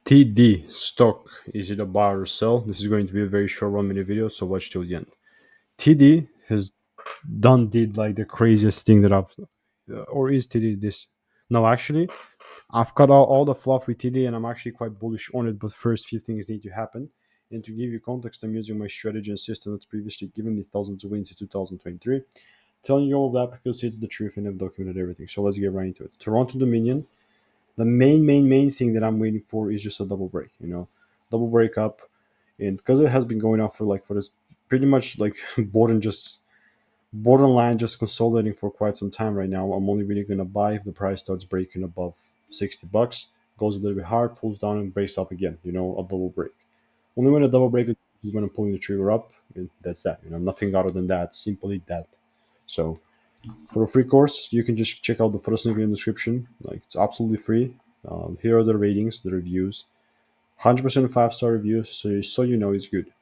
TD stock, is it a buy or sell? This is going to be a very short 1 minute video, so watch till the end. TD has did like the craziest thing that I've, or is TD this? No, actually, I've cut out all the fluff with TD, and I'm actually quite bullish on it. But first, few things need to happen. And to give you context, I'm using my strategy and system that's previously given me thousands of wins in 2023. Telling you all of that because it's the truth and I've documented everything. So let's get right into it. Toronto Dominion. The main thing that I'm waiting for is just a double break. Double break up, and because it has been going on for this pretty much like borderline just consolidating for quite some time right now. I'm only really gonna buy if the price starts breaking above $60, goes a little bit hard, pulls down and breaks up again. A double break. Only when a double break is when I'm pulling the trigger up, and that's that. Nothing other than that. Simply that. So for a free course, you can just check out the first link in the description. Like it's absolutely free. Here are the ratings, the reviews. 100% 5-star reviews, so you know it's good.